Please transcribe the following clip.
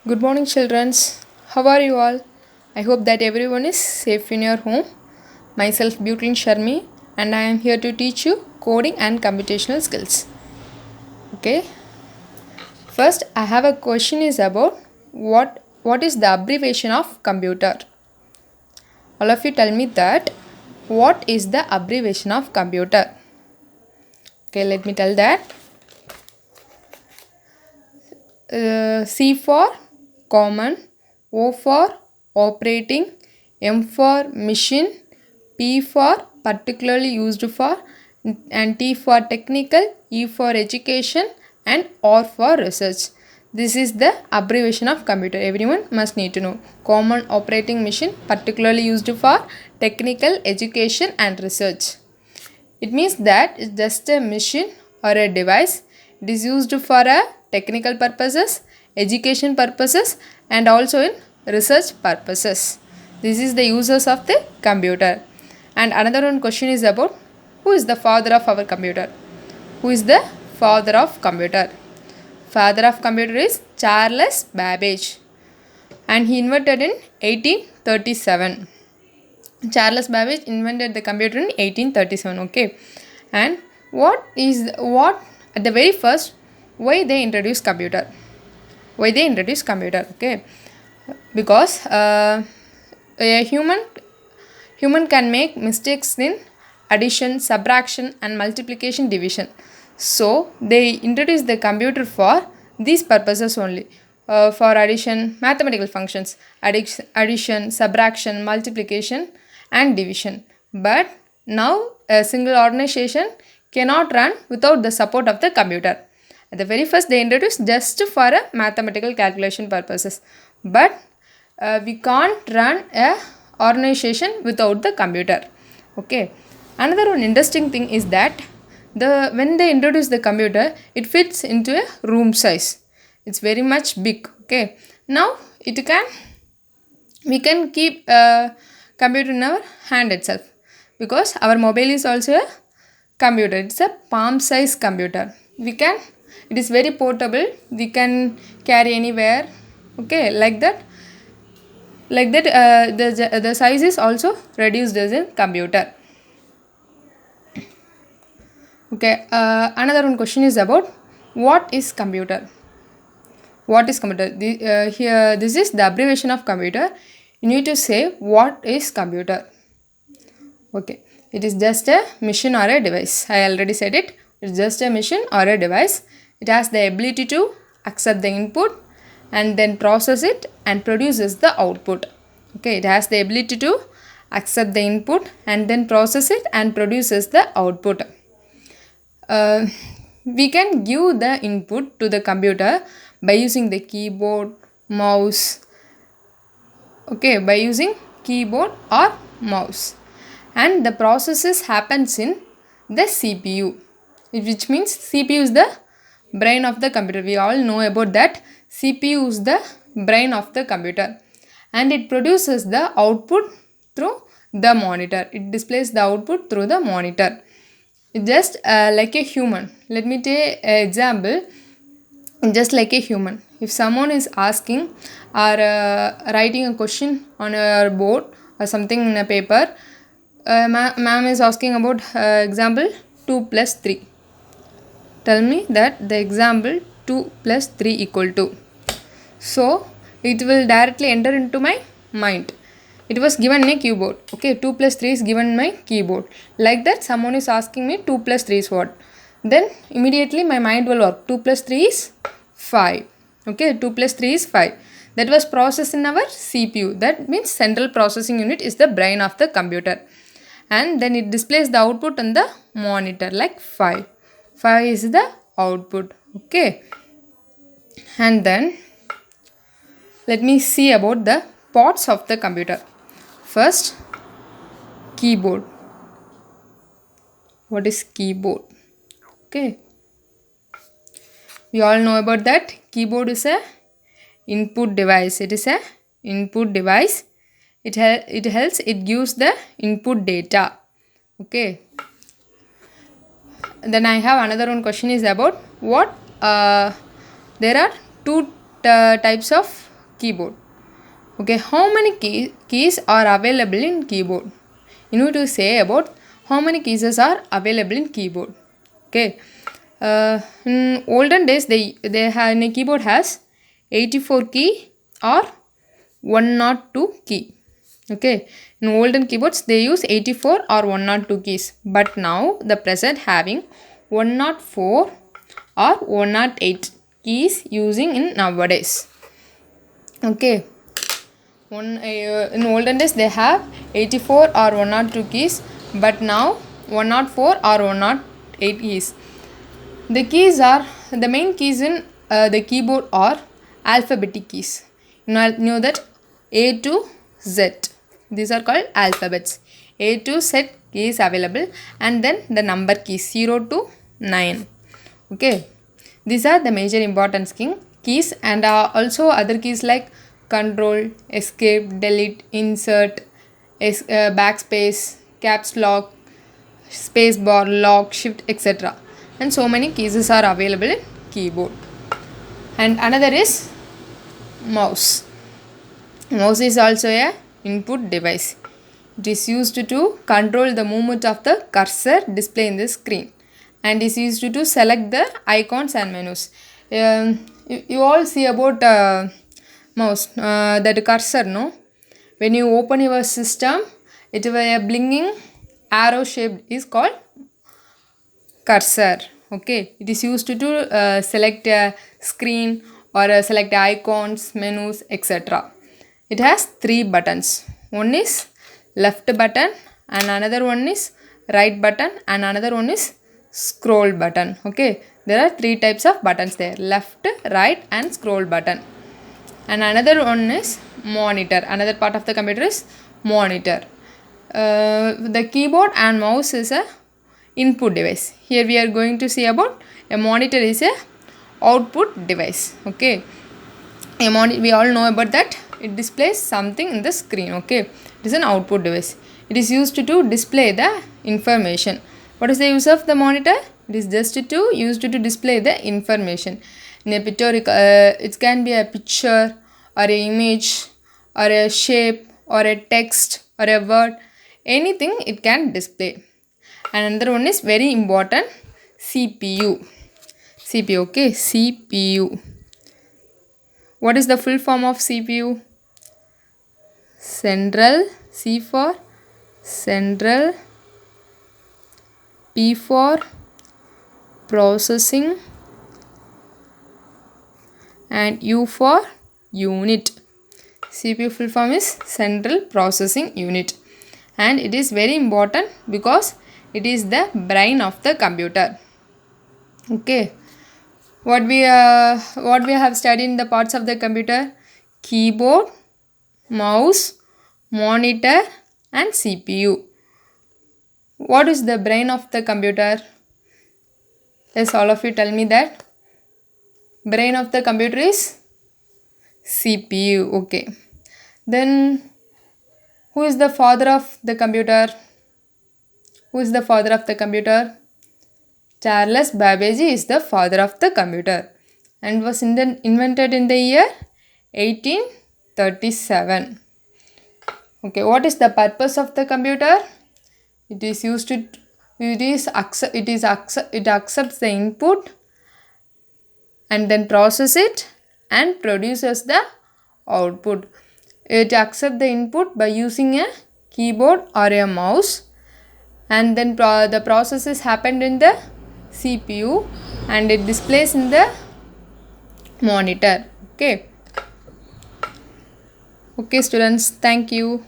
Good morning, children. How are you all? I hope that everyone is safe in your home. Myself, Butlin Sharmi, and I am here to teach you coding and computational skills. Okay. First, I have a question is about what is the abbreviation of computer? All of you tell me that what is the abbreviation of computer? Okay, let me tell that. C for common, O for operating, M for machine, P for particularly used for, and T for technical, E for education, and R for research. This is the abbreviation of computer. Everyone must need to know. Common operating machine, particularly used for technical, education, and research. It means that it's just a machine or a device. It is used for a technical purposes, education purposes, and also in research purposes. This is the uses of the computer. And another one question is about who is the father of our computer? Who is the father of computer? Father of computer is Charles Babbage, and he invented in 1837. Charles Babbage invented the computer in 1837. Okay, and what at the very first, why they introduced computer? Why they introduced computer? Okay, because a human can make mistakes in addition, subtraction, and multiplication, division. So they introduced the computer for these purposes only. For addition, mathematical functions, addition, subtraction, multiplication, and division. But now a single organization cannot run without the support of the computer. At the very first, they introduced just for a mathematical calculation purposes. But we can't run a organization without the computer. Okay. Another one interesting thing is that when they introduce the computer, it fits into a room size. It's very much big. Okay. Now we can keep a computer in our hand itself, because our mobile is also a computer. It's a palm size computer. It is very portable. We can carry anywhere. Okay, like that. The size is also reduced as a computer. Okay, another one question is about what is computer? What is computer? Here, this is the abbreviation of computer. You need to say what is computer. Okay, it is just a machine or a device. I already said it. It's just a machine or a device. It has the ability to accept the input and then process it and produces the output. Okay, it has the ability to accept the input and then process it and produces the output. We can give the input to the computer by using the keyboard, mouse. Okay, by using keyboard or mouse, and the processes happens in the CPU, which means CPU is the brain of the computer. We all know about that. CPU is the brain of the computer, and it produces the output through the monitor. It displays the output through the monitor. It's just like a human. Let me take an example. Just like a human, if someone is asking or writing a question on your board or something in a paper, ma'am is asking about example 2 plus 3. Tell me that the example 2 plus 3 equal to. So it will directly enter into my mind. It was given in a keyboard. Okay, 2 plus 3 is given in my keyboard. Like that, someone is asking me 2 plus 3 is what? Then immediately my mind will work. 2 plus 3 is 5. Okay, 2 plus 3 is 5. That was processed in our CPU. That means central processing unit is the brain of the computer. And then it displays the output on the monitor like 5. 5 is the output. Okay. And then let me see about the parts of the computer. First, keyboard. What is keyboard? Okay, we all know about that. Keyboard is a input device. It is a input device. It helps. It gives the input data. Okay. Then I have another one question is about what there are two types of keyboard. Okay, how many keys are available in keyboard? You need to say about how many keys are available in keyboard. Okay, in olden days they had in a keyboard has 84 key or 102 key. Okay, in olden keyboards they use 84 or 102 keys, but now the present having 104 or 108 keys using in nowadays. Okay, in olden days they have 84 or 102 keys, but now 104 or 108 keys. The keys are the main keys in the keyboard are alphabetic keys. You know that A to Z. These are called alphabets. A to Z key is available, and then the number keys 0 to 9. Okay, these are the major important keys, and also other keys like control, escape, delete, insert, backspace, caps lock, space bar, lock, shift, etc. And so many keys are available in keyboard. And another is mouse. Mouse is also a input device. It is used to control the movement of the cursor display in the screen, and is used to select the icons and menus. You all see about mouse, that cursor, no? When you open your system, it will a blinking arrow shape is called cursor. Okay, it is used to select a screen or select icons, menus, etc. It has 3 buttons. One is left button, and another one is right button, and another one is scroll button. Okay, there are 3 types of buttons there: left, right, and scroll button. And another one is monitor. Another part of the computer is monitor. The keyboard and mouse is a input device. Here we are going to see about a monitor is a output device. Okay, we all know about that. It displays something in the screen. Okay, it is an output device. It is used to display the information. What is the use of the monitor? It is just used to display the information. In a pictorial, it can be a picture or an image or a shape or a text or a word. Anything it can display. And another one is very important, CPU. CPU, okay, CPU. What is the full form of CPU? Central, C for central, P for processing, and U for unit. CPU full form is Central Processing Unit, and it is very important because it is the brain of the computer. Okay, what we have studied in the parts of the computer: keyboard, mouse, monitor, and CPU. What is the brain of the computer? Yes, all of you tell me that. Brain of the computer is CPU. Okay. Then who is the father of the computer? Who is the father of the computer? Charles Babbage is the father of the computer and was invented in the year 1837. Okay, what is the purpose of the computer? It is used to it accepts the input and then process it and produces the output. It accepts the input by using a keyboard or a mouse, and then the processes happened in the CPU and it displays in the monitor. Okay, students, thank you.